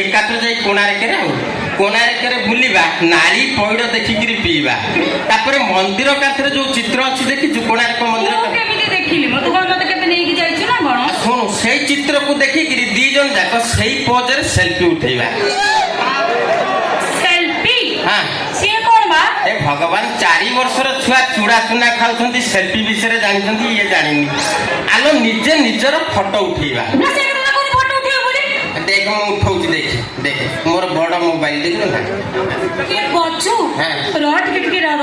एका तो जाई कोणार्करे बुलिबा नाली पइड देखिकिरी पीबा तापर मंदिर काथरे जो चित्र अछि देखिछु कोणार्क मंदिर केमिति देखिली मत कोन मत केबे नेकी जाइछु ना कोन सुन सेई चित्र को देखिकिरी दी जन जाक सेई पोज रे सेल्फी उठेबा सेल्फी हां से कोन बा ए भगवान 4 वर्षर छुआ चूड़ा चुना खाउछंती सेल्फी विषय रे जानिछंती ये जानिनी आलो निजे निजर फोटो उठेबा ना से कोन फोटो उठेबो बोली देख मैं उठाउची देख मोर बड़ मोबाइल देखु ना के बच्चू हां रट किटकी रा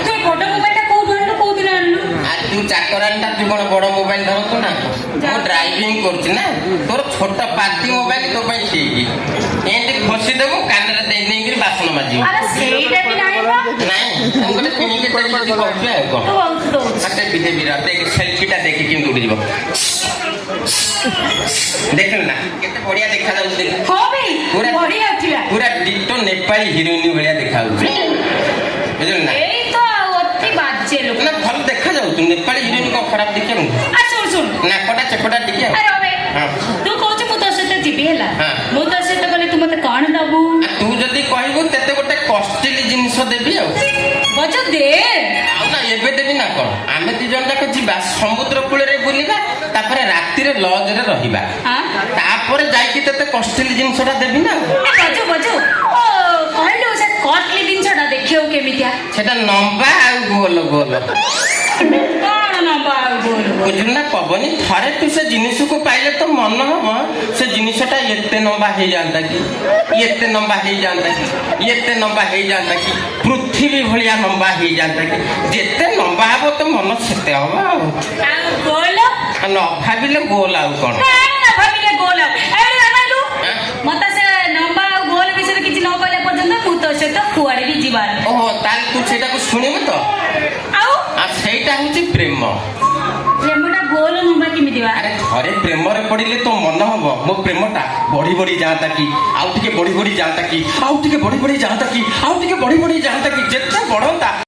तू फोटो मोबाइल ता को धरनु को दिन आनु आ तू चाकरानटा तू कोन बड़ मोबाइल धरतो ना मो ड्राइविंग करछि ना तोर छोटा पार्टी मोबाइल तो पई ठीक एंती खोसी देबो कान रे दे नेगिर बासन माजी अरे सेईटा भी नाही बा नहीं हम गोटे किनि के देबी जदी कहबे आ को तो बहुत दो आते बिदे बिरा देख सेल्फीटा देखि किम उड़ी जीवो देखल ना केते बढ़िया देखा जाउ देख हो बे बढ़िया थिला पूरा डिटो नेपाली हिरोइन भलिया देखा जाउ बुझल ना एई तो अति बाजे लोक ना भल देखा जाउ तू नेपाली हिरोइन को खराब देखियो आ सुन नाकटा चपटा टिके अरे ओबे हां तू कहू मु तो सहित जीबी हैला हां मु तो सहित गले तू मते कान दबू तू जदी कहबो तेते गोटे कॉस्टली जिंस देबी आ बजो दे आउ ना एबे देबी ना कोन आमे दी जन जाक जिबा समुद्र कूले रे बुलिबा तापरे राती रे लॉज रे रहिबा हां तापरे जाईकी तेते कॉस्टली जिंसटा देबी ना बजो ओ कहलु से कॉस्टली दिन छडा देखियो केमितिया सेटा लंबा आ गोल गोल कोन नंबा बोल बुझल ना कबनी थरे तू से जिनिस को पाइले तो मन हो से जिनिसटा एते लंबा हे जानता कि एते लंबा हे जानता कि एते लंबा हे जानता कि पृथ्वी भलिया लंबा हे जानता कि जेते लंबा हबो तो मन सेते हबो आ गोल न भाबिले गोल आउ कोन ना भाबिले गोल ए अनलु मत से नंबा गोल विषय किछि न कहले पर्यंत मु तो से तो कुआडे भी जीवार ओहो ताल तू सेटा को सुनिबो तो आउ आ सेटा होची प्रेम प्रेमटा गोल नंबा किमि दिवा अरे थरे प्रेम रे पडिले तो मन हबो मो प्रेमटा बढी बढी जाता कि आउ टिके बढी बढी जाता कि आउ टिके बढी बढी जाता कि आउ टिके बढी बढी जाता कि जेते बढंता